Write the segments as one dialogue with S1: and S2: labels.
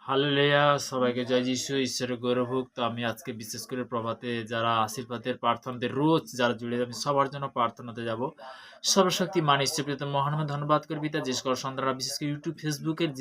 S1: Hallelujah! সবাইকে জয় যিশু, ঈশ্বরের গৌরব হোক। তো আমি আজকে বিশেষ করে প্রভাতে যারা আশীর্বাদের প্রার্থনাতে রোজ যারা জুড়ে আমি সবার জন্য প্রার্থনাতে যাব। সর্বশক্তিমান ঈশ্বর পিতা মহানামে ধন্যবাদ করি পিতা, যে সকল সন্তানরা বিশেষ করে ইউটিউব, ফেসবুকের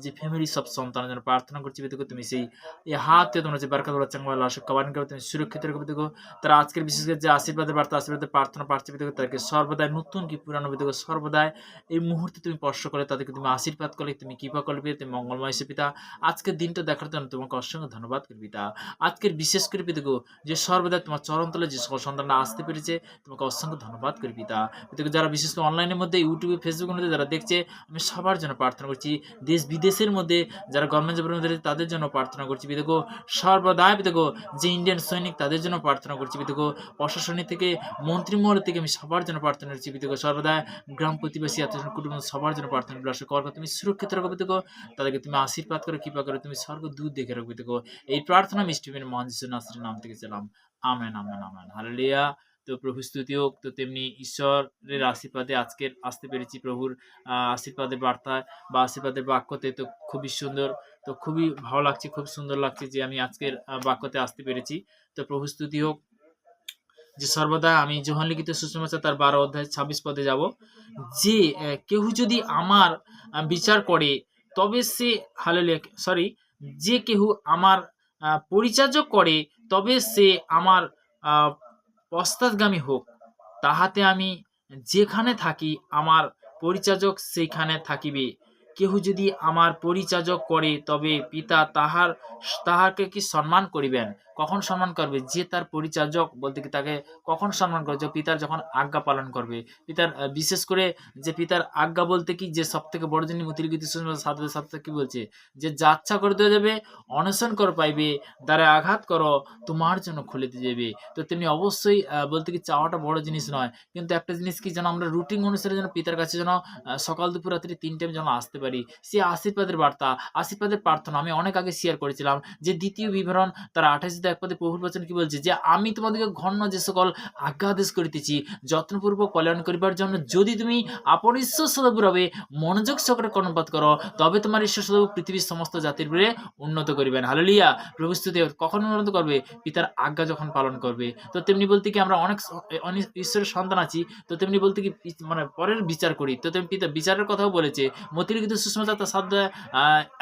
S1: যে ফ্যামিলি সব সন্তানের জন্য প্রার্থনা করছি পিতা, তুমি সেই এই হাতে তোমরা যে বারকা বলা চাঙ্গা আল্লাহ কবান করে তুমি সুরক্ষিত রেখো পিতা। তারা আজকের বিশেষ করে যে আশীর্বাদের বার্তা আশীর্বাদের প্রার্থনা পাচ্ছে পিতা, তাদেরকে সর্বদাই নতুন কি পুরানো পিতা, সর্বদাই এই মুহূর্তে তুমি স্পর্শ করে তাদেরকে তুমি আশীর্বাদ করলে, তুমি কৃপা করলে পিতা, তুমি মঙ্গলময় এসে পিতা। আজকের দিনটা দেখার জন্য তোমাকে অসংখ্য ধন্যবাদ করি পিতা। আজকের বিশেষ করে পিতা গো, যে সর্বদা তোমার চরণতলে যে সকল সন্তানরা আসতে পেরেছে, তোমাকে অসংখ্য ধন্যবাদ করি পিতা। পিতা যারা বিশেষ করে অনলাইনের মধ্যে ইউটিউবে, ফেসবুকের মধ্যে যারা দেখছে, আমি সবার জন্য প্রার্থনা করছি। দেশ বিদেশের মধ্যে যারা গভর্নমেন্ট জবের মধ্যে তাদের জন্য প্রার্থনা করছি পিতা গো। সর্বদাই পিতা গো, যে ইন্ডিয়ান সৈনিক তাদের জন্য প্রার্থনা করছি পিতা গো। প্রশাসনিক থেকে মন্ত্রীমহল থেকে আমি সবার জন্য প্রার্থনা করছি পিতা গো। সর্বদা গ্রাম প্রতিবেশী আত্মীয় কুটুম্ব সবার জন্য প্রার্থনা করি। আশা করবো তুমি সুরক্ষিত রাখো পিতা গো, তাদেরকে তুমি আশীর্বাদ করো, কৃপা করো, তুমি স্বর্গদূত দেখে রাখবে দেখো। এই প্রার্থনা মিষ্টিমের মহান যিশু নাসরির নাম থেকে চালাম। Amen, amen, amen. হালেলুয়া। তো প্রভু স্তুতি হোক। তো তেমনি ঈশ্বরের আশীর্বাদে আজকের আসতে পেরেছি প্রভুর আশীর্বাদের বার্তায় বা আশীর্বাদের বাক্যতে। তো খুবই সুন্দর, তো খুবই ভালো লাগছে, খুব সুন্দর লাগছে যে আমি আজকের বাক্যতে আসতে পেরেছি। তো প্রভু স্তুতি হোক। যে সর্বদা আমি যোহান লিখিত সুসমাচার তার 12 অধ্যায় 26 পদে যাব, যে কেউ যদি আমার বিচার করে তবে সে হালেলুয়া, সরি, যে কেহ আমার পরিচর্য করে তবে সে আমার পশ্চাৎগামী হোক। তাহাতে আমি যেখানে থাকি আমার পরিচারক সেইখানে থাকিবে। কেহ যদি আমার পরিচারক করে তবে পিতা তাহাকে কি সম্মান করিবেন? কখন সম্মান করবে? যে তার পরিচারক বলতে কি তাকে কখন সম্মান করবে? যে পিতার যখন আজ্ঞা পালন করবে। পিতার বিশেষ করে যে পিতার আজ্ঞা বলতে কি, যে সবথেকে বড় জিনিস অতিরিক্ত সাথে কি বলছে, যে যাচ্ছা করতে যাবে, অনশন কর পাইবে, দ্বারে আঘাত করো, তোমার জন্য খুলিতে যাবে। তো তেমনি অবশ্যই বলতে কি চাওয়াটা বড় জিনিস নয়, কিন্তু একটা জিনিস কি যেন আমরা রুটিন অনুসারে যেন পিতার কাছে যেন সকাল দুপুর রাত্রি 3 টাইম যেন আসতে পারি। সে আশীর্বাদের বার্তা, আশীর্বাদের প্রার্থনা আমি অনেক আগে শেয়ার করেছিলাম, যে দ্বিতীয় বিবরণ তার 28 পদে প্রভুর বচন কি বলছে, যে আমি তোমাদেরকে ঘন্য যে সকল আজ্ঞাদেশ করিতেছি যত্নপূর্বক কল্যাণ করিবার জন্য, যদি তুমি আপন ঈশ্বর সদাপ্রভে মনোযোগ সহকারে কর্ণপাত করো, তবে তোমার ঈশ্বর সদাপ্রভু পৃথিবীর সমস্ত জাতির উপরে উন্নত করিবেন। হালেলুয়া। প্রভু স্তুতি হোক। কখন উন্নত করবে? পিতার আজ্ঞা যখন পালন করবে। তো তেমনি বলতে কি আমরা অনেক ঈশ্বরের সন্তান আছি, তো তেমনি বলতে কি মানে পরের বিচার করি। তো তেমনি পিতা বিচারের কথাও বলেছে। মতিলিখিত সুষমাচার তার 7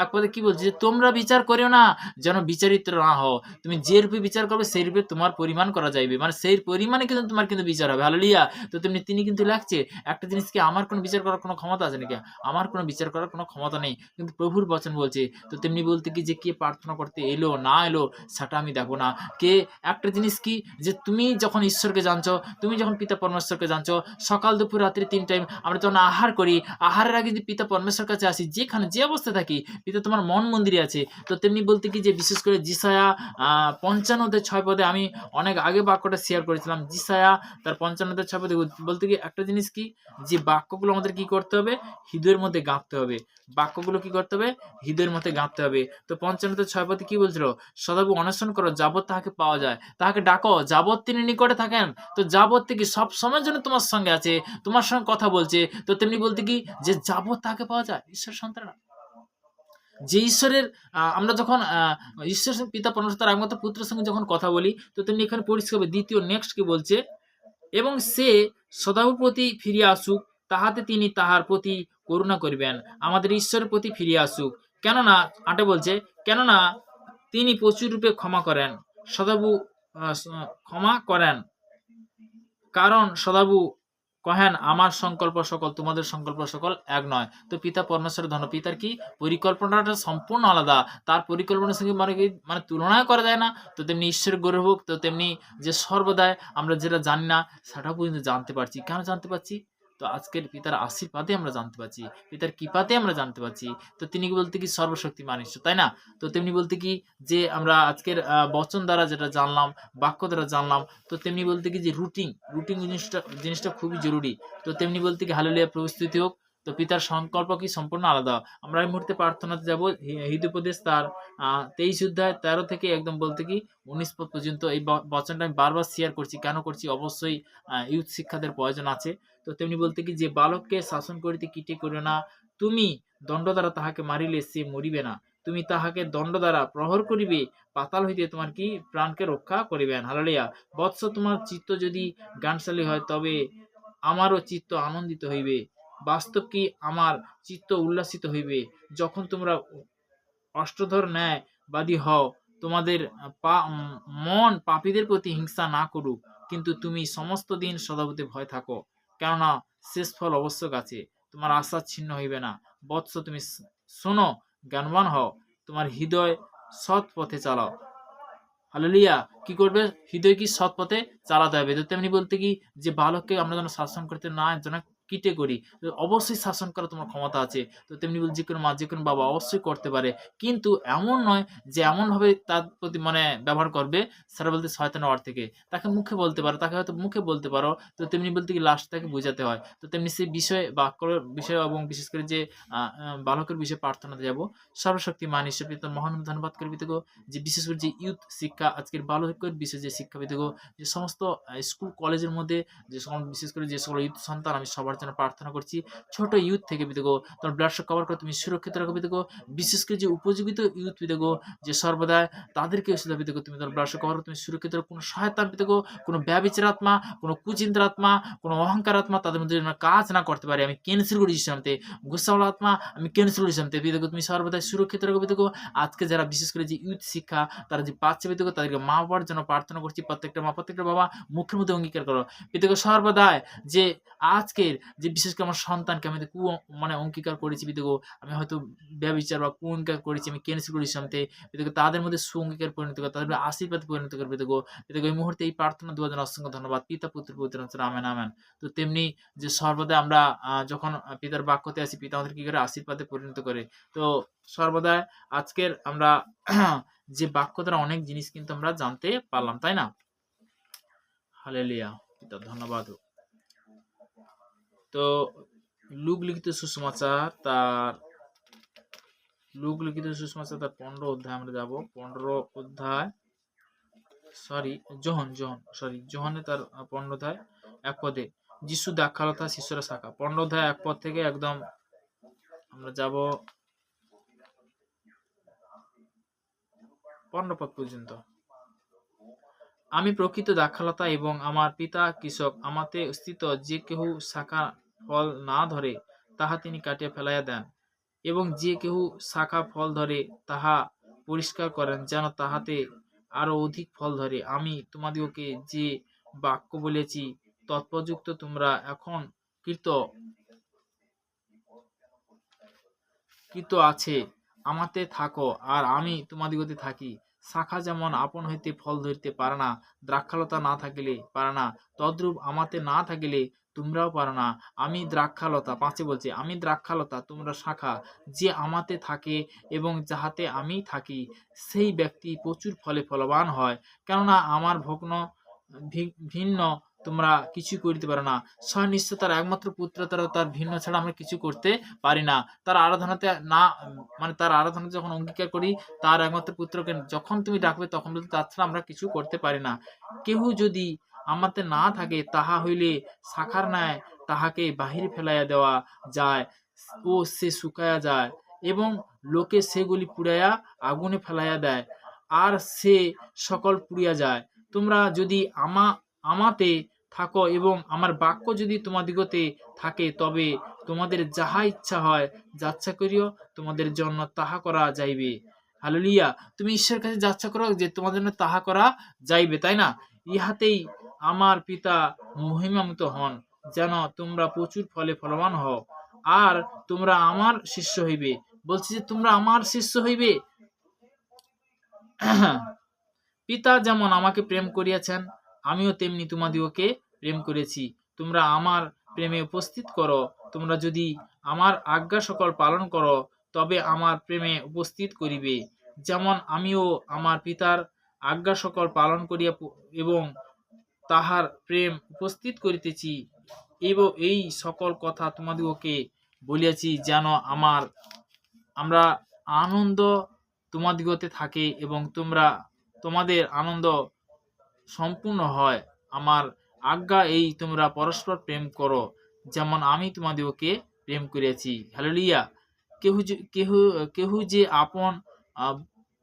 S1: এক পদে কি বলছে, যে তোমরা বিচার করিও না যেন বিচারিত না হও। তুমি যে রূপে বিচার করবে সেই রূপে তোমার পরিমাণ করা যাইবে, মানে সেই পরিমাণে কিন্তু তোমার কিন্তু বিচার হবে। হালেলুয়া। তো তেমনি তিনি কিন্তু লাগছে একটা জিনিস কি, আমার কোনো বিচার করার কোনো ক্ষমতা আছে নাকি? আমার কোনো বিচার করার কোনো ক্ষমতা নেই, কিন্তু প্রভুর বচন বলছে। তো তেমনি বলতে কি, যে কে প্রার্থনা করতে এলো না এলো সেটা আমি দেখো না। কে একটা জিনিস কি, যে তুমি যখন ঈশ্বরকে জানছো, তুমি যখন পিতা পরমেশ্বরকে জানছো, সকাল দুপুর রাত্রি 3 টাইম আমরা যখন আহার করি, আহারের আগে যদি পিতা পরমেশ্বর কাছে আসি, যেখানে যে অবস্থায় থাকি, পিতা তোমার মন মন্দিরে আছে। তো তেমনি বলতে কি, যে বিশেষ করে যিশায়া 55 পদে আমি অনেক আগে বাক্যটা শেয়ার করেছিলাম। যিশায়া তার 55 পদে বলতে কি একটা জিনিস কি, যে বাক্যগুলো আমাদের কি করতে হবে? হৃদয়ের মধ্যে গাঁথতে হবে। বাক্যগুলো কি করতে হবে? হৃদয়ের মধ্যে গাঁথতে হবে। তো 55 পদে কি বলছিল? সদাপ্রভু অন্বেষণ করো যাবৎ তাহাকে পাওয়া যায়, তাহাকে ডাকো যাবৎ তিনি নিকটে থাকেন। তো যাবৎ থেকে সব সময়ের জন্য তোমার সঙ্গে আছে, তোমার সঙ্গে কথা বলছে। তো তেমনি বলতে কি, যে যাবৎ তাহাকে পাওয়া যায়। ঈশ্বর সন্তানরা, যে ঈশ্বরের আমরা যখন ঈশ্বর পিতা পরমেশ্বর তার একমাত্র পুত্রের সঙ্গে যখন কথা বলি, তো তেমনি এখানে পরিষ্কার দ্বিতীয় নেক্সট কি বলছে, এবং সে সদাপ্রভুর প্রতি ফিরিয়া আসুক, তাহাতে তিনি তাহার প্রতি করুণা করিবেন। আমাদের ঈশ্বরের প্রতি ফিরিয়া আসুক। কেননা 8 বলছে, কেননা তিনি প্রচুর রূপে ক্ষমা করেন, সদাপ্রভু ক্ষমা করেন, কারণ সদাপ্রভু কহেন আমার সংকল্প সকল, তোমাদের সংকল্প সকল এক নয়। তো পিতা পরমেশ্বরের ধন্য, পিতার কি পরিকল্পনাটা সম্পূর্ণ আলাদা, তার পরিকল্পনার সঙ্গে মানে তুলনায় করা যায় না। তো তেমনি ঈশ্বরের গৌরব হোক। তো তেমনি যে সর্বদাই আমরা যেটা জানি না সেটাও পর্যন্ত জানতে পারছি। কেন জানতে পারছি? তো আজকের পিতার আশীর্বাদে আমরা জানতে পারছি, পিতার কৃপাতে আমরা জানতে পারছি। তো তিনি বলতে কি সর্বশক্তিমান ঈশ্বর, তাই না? তো তেমনি বলতে কি, যে আমরা আজকের বচন দ্বারা যেটা জানলাম, বাক্য দ্বারা জানলাম, তো তেমনি বলতে কি, যে রুটিন জিনিসটা খুবই জরুরি। তো তেমনি বলতে কি, হালেলুয়া, প্রস্তুতি হোক। তো পিতার সংকল্প কি সম্পূর্ণ আলাদা। আমরা এই মুহূর্তে প্রার্থনাতে যাব হিতোপদেশ তার 23 অধ্যায় 13 থেকে একদম বলতে কি 19 পদ পর্যন্ত। এই বচনটা আমি বারবার শেয়ার করছি। কেন করছি? অবশ্যই ইউথ শিক্ষাদের প্রয়োজন আছে। তো তেমনি বলতে কি, যে বালককে শাসন করিতে কীটে করিও না, তুমি দণ্ড দ্বারা তাহাকে মারিলে সে মরিবে না। তুমি তাহাকে দণ্ড দ্বারা প্রহর করিবে, পাতাল হইতে তোমার কি প্রাণকে রক্ষা করিবেন। হালেলুয়া। বৎস, তোমার চিত্ত যদি জ্ঞানশালী হয়, তবে আমারও চিত্ত আনন্দিত হইবে। বাস্তব কি আমার চিত্ত উল্লাসিত হইবে, যখন তোমরা অষ্টধর ন্যায়বাদী হও। তোমাদের মন পাপীদের প্রতি হিংসা না করুক, কিন্তু তুমি সমস্ত দিন সদাপ্রতি ভয় থাকো, কেননা শেষ ফল আবশ্যক আছে। তোমার আশা ছিন্ন হইবে না। বৎস, তুমি শোনো, জ্ঞানবান হও, তোমার হৃদয় সৎ পথে চালাও। হালেলুয়া। কি করবে? হৃদয় কি সৎ পথে চালাতে হবে। তো তেমনি বলতে কি, যে বালককে আমরা যেন শাসন করতে না যেন কিটে করি, অবশ্যই শাসন করার তোমার ক্ষমতা আছে। তো তেমনি বল, যে কোনো মা, যে কোনো বাবা অবশ্যই করতে পারে, কিন্তু এমন নয় যে এমন ভাবে তার প্রতি মানে ব্যবহার করবে, সেটা বলতে শয়তানের অর্থ থেকে। তাকে মুখে বলতে পারো, তাকে হয়তো মুখে বলতে পারো, তো তেমনি বলতে কি লাস্ট তাকে বোঝাতে হয়। তো তেমনি সেই বিষয়ে বাক্যর বিষয় এবং বিশেষ করে যে বালকের বিষয়ে প্রার্থনাতে যাব। সর্বশক্তিমান ঈশ্বর পিতা মহান ধন্যবাদ করবি তো, যে বিশেষ করে যে ইউথ শিক্ষা, আজকের বালকের বিষয়ে যে শিক্ষাবিদ, যে সমস্ত স্কুল কলেজের মধ্যে যে সকল, বিশেষ করে যে সকল ইউথ সন্তান, আমি সবার জন্য প্রার্থনা করছি। ছোট ইউথ থেকে বিদেগো তোমার ব্লাড কভার করে তুমি সুরক্ষিত রাখো বিদেগো। বিশেষ করে যে উপযোগিত ইউথ বিদেগো, যে সর্বদা তাদেরকে সেটা বিদেগো তুমি তোমার ব্লাড কভার তুমি সুরক্ষিত রাখো। কোনো সহায়তা বিদেগো, কোনো ব্যবিচার আত্মা, কোনো কুচিন্তার আত্মা, কোনো অহংকার আত্মা তাদের মধ্যে যেন কাজ না করতে পারে, আমি ক্যান্সেল করি সামতে। গুসাওয়ালা আত্মা আমি ক্যান্সেল করি সামতে বিদেগো, তুমি সর্বদা সুরক্ষিত রাখো বিদেগো। আজকে যারা বিশেষ করে যে ইউথ শিক্ষা তারা যে পাচ্ছে বিদেগো, তাদেরকে মা বাবার জন্য প্রার্থনা করছি। প্রত্যেকটা মা, প্রত্যেকটা বাবা মুখের মধ্যে অঙ্গীকার করো বিদেগো সর্বদাই, যে আজকের যে বিশেষ করে আমার সন্তানকে আমি মানে অঙ্গীকার করেছি বিদেগো, আমি হয়তো ব্যবিচার বা কুঅঙ্গীকার করেছি, আমি ক্যান্সেল করি সামতে বিদেগো, তাদের মধ্যে সুঅঙ্গীকার পরিণত করে, তাদের আশীর্বাদ পরিণত করবে বিদেগো। বিদেগো এই মুহূর্তে এই প্রার্থনা দেওয়ার জন্য অসংখ্য ধন্যবাদ। পিতা পুত্র পবিত্র আত্মার আমেন আমেন। তো তেমনি যে সর্বদা আমরা যখন পিতার বাক্যতে আসি, পিতা আমাদের কি করে আশীর্বাদে পরিণত করে। তো সর্বদা আজকের আমরা যে বাক্য দ্বারা অনেক জিনিস কিন্তু আমরা জানতে পারলাম, তাই না? হালেলুয়া। পিতা ধন্যবাদ। তো লুক লিখিত সুসমাচার তার 15 অধ্যায় আমরা যাব। 15 অধ্যায়, যোহানে তার 15 অধ্যায় 1 পদে, যিশু দাক্ষালতা শিষ্যরা শাখা। 15 অধ্যায় 1 পদ থেকে একদম আমরা যাব 15 পদ পর্যন্ত। আমি প্রকৃত দাক্ষালতা এবং আমার পিতা কৃষক। আমাতে স্থিত যে কেহ শাখা ফল না ধরে, তাহা তিনি কাটিয়া ফেলাইয়া দেন, এবং যে কেহ শাখা ফল ধরে, তাহা পরিষ্কার করেন, যেন তাহাতে আরো অধিক ফল ধরে। আমি তোমাদিগকে যে বাক্য বলেছি, তৎপযুক্ত তোমরা এখন কৃত আছে, আমাতে থাকো, আর আমি তোমাদিগতে থাকি। শাখা যেমন আপন হইতে ফল ধরিতে পারে না, দ্রাক্ষালতা না থাকিলে পারে না, তদ্রূপ আমাতে না থাকিলে তোমরাও পারো না। আমি দ্রাক্ষালতা, 5 বলছে, আমি দ্রাক্ষালতা, তোমরা শাখা। যে আমাতে থাকে এবং যাহাতে আমি থাকি, সেই ব্যক্তি প্রচুর ফলে ফলবান হয়, কেননা আমার ভগ্ন ভিন্ন তোমরা কিছু করিতে পারো না। স্বয়ং নিশ্চয় তার একমাত্র পুত্র দ্বারা তার ভিন্ন ছাড়া আমরা কিছু করতে পারি না। তার আরাধনাতে না, মানে তার আরাধনাতে যখন অঙ্গীকার করি, তার একমাত্র পুত্রকে যখন তুমি ডাকবে, তখন বলতে তার ছাড়া আমরা কিছু করতে পারি না। কেহ যদি আমাতে না থাকে, তাহা হইলে শাখার ন্যায় তাহাকে বাহিরে ফেলাইয়া দেওয়া যায়, ও সে শুকাইয়া যায়, এবং লোকে সেগুলি পুড়াইয়া আগুনে ফেলাইয়া দেয়, আর সে সকল পুড়িয়া যায়। তোমরা যদি আমাতে থাকো এবং আমার বাক্য যদি তোমাদিগতে থাকে, তবে তোমাদের যাহা ইচ্ছা হয় যাচ্ছা করিও, তোমাদের জন্য তাহা করা যাইবে। হালেলুয়া। তুমি ঈশ্বরের কাছে যাচ্ছা করো যে তোমাদের জন্য তাহা করা যাইবে, তাই না? ইহাতেই আমার পিতা মহিমান্বিত হন, যেন তোমরা প্রচুর ফলে ফলবান হও, আর তোমরা আমার শিষ্য হইবে। বলছি যে তোমরা আমার শিষ্য হইবে। পিতা যেমন আমাকে প্রেম করিয়াছেন, আমিও তেমনি তোমাদিগকে প্রেম করেছি। তোমরা আমার প্রেমে উপস্থিত করো। তোমরা যদি আমার আজ্ঞা সকল পালন করো, তবে আমার প্রেমে উপস্থিত করিবে, যেমন আমিও আমার পিতার আজ্ঞা সকল পালন করিয়া এবং তাহার প্রেম উপস্থিত করিতেছি। এবং এই সকল কথা তোমাদিগকে বলিয়াছি, যেন আমরা আনন্দ তোমাদিগতে থাকে এবং তোমাদের আনন্দ সম্পূর্ণ হয়। আমার আজ্ঞা এই, তোমরা পরস্পর প্রেম করো, যেমন আমি তোমাদিগকে প্রেম করিয়াছি। হালেলুয়া। কেহ যে আপন আহ,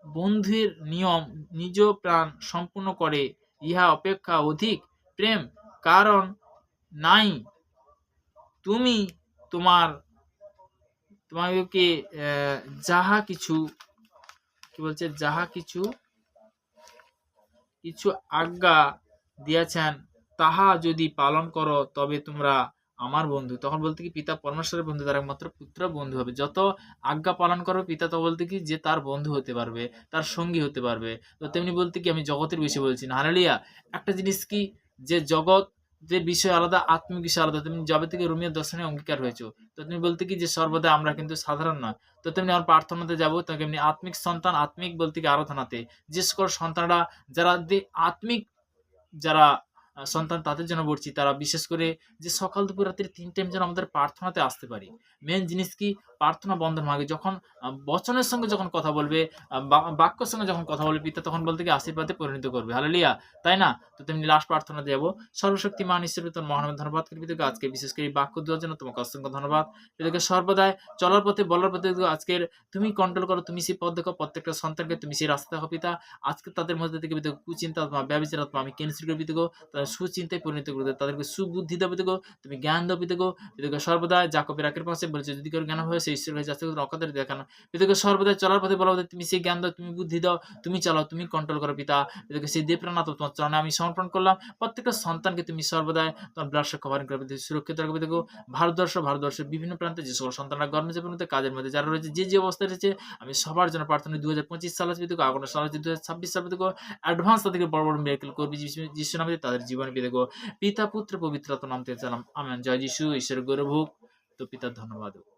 S1: বন্ধুর নিয়ম নিজ প্রাণ সম্পূর্ণ করে, ইহা অপেক্ষা অধিক প্রেম কারণ নাই। তুমি তোমার তোমাকে যাহা কিছু কি বলছে, যাহা কিছু কিছু আজ্ঞা দিয়েছেন তাহা যদি পালন করো তবে তোমরা আমার বন্ধু। তখন বলতে কি পিতা পরমেশ্বরের বন্ধু, তার একমাত্র পুত্র বন্ধু হবে। যত আজ্ঞা পালন করো পিতা তো বলতে কি যে তার বন্ধু হতে পারবে, তার সঙ্গী হতে পারবে। তো তেমনি বলতে কি আমি জগতের বিষয়ে বলছি না, হালেলুয়া। একটা জিনিস কি, যে জগৎ যে বিষয় আলাদা, আত্মিক বিষয় আলাদা। তুমি যবে থেকে রোমীয় দর্শনে অঙ্গীকার হয়েছো, তো তুমি বলতে কি যে সর্বদা আমরা কিন্তু সাধারণ নয়। তো তেমনি আমার প্রার্থনাতে যাবো, তো তেমনি আত্মিক সন্তান, আত্মিক বলতে কি আরাধনাতে যে সকল সন্তানরা যারা আত্মিক যারা সন্তান তাদের জন্য বলছি, তারা বিশেষ করে যে সকাল দুপুর রাত্রি ৩ টাইম যেন আমাদের প্রার্থনাতে আসতে পারি। মেন জিনিস কি, প্রার্থনা বন্ধন ভাগে যখন বচনের সঙ্গে যখন কথা বলবে, বাক্যর সঙ্গে যখন কথা বলবে পিতা, তখন বলতে কি আশীর্বাদে পরিণত করবে। হালেলুয়া, তাই না? তো তেমনি লাস্ট প্রার্থনা দেব। সর্বশক্তিমান ঈশ্বর তোর মহান ধন্যবাদ করি পিতাকে, আজকে বিশেষ করে এই বাক্য দেওয়ার জন্য তোমাকে অসংখ্য ধন্যবাদ। পিতাকে সর্বদাই চলার পথে বলার পথে আজকের তুমি কন্ট্রোল করো, তুমি সেই পথ দেখো, প্রত্যেকটা সন্তানকে তুমি সেই রাস্তা দেখো পিতা। আজকে তাদের মধ্যে থেকে পিতা কুচিন্তা আত্মা, ব্যভিচার আত্মা আমি ক্যান্সেল করে পিতাগো, তাদের সুচিন্তায় পরিণত করে দাও, তাদেরকে সুবুদ্ধি দাও পিতাগো, তুমি জ্ঞান দাও পিতাগো। পিতাকে সর্বদা জাকবের একের পাশে বলেছে যদি কেউ জ্ঞান হয় সেই ঈশ্বরের কাছে যাচ্ছে, অকাদের দেখানো। পিতাকে সর্বদা চলার পথে বলা তুমি সেই জ্ঞান দাও, তুমি বুদ্ধি দাও, তুমি চালাও, তুমি কন্ট্রোল করো পিতা। পিতাকে সেই দেবপ্রাণ তোমার চরণে আমি সমর্পণ করলাম। প্রত্যেকটা সন্তানকে তুমি সর্বদাই তোমার ব্লাড কভারিং করে সুরক্ষিত রাখবে পিতাগো। ভারতবর্ষের বিভিন্ন প্রান্তে যে সকল সন্তানরা কর্মজীবনে কাজের মধ্যে যারা রয়েছে, যে যে অবস্থায় রয়েছে, আমি সবার জন্য প্রার্থনা 2025 সাল আসবে পিতাগো, আগামী সাল আসবে 2026 সাল পিতাগো। অ্যাডভান্স তাদেরকে বড় বড় মিরাকেল করবি যিশু নামে তাদের জীবনে পিতাগো। পিতা পুত্র পবিত্র আত্মার নাম থেকে চালাম, আমেন। জয় যিশু, ঈশ্বরের গৌরব হোক। তো পিতার ধন্যবাদ হোক।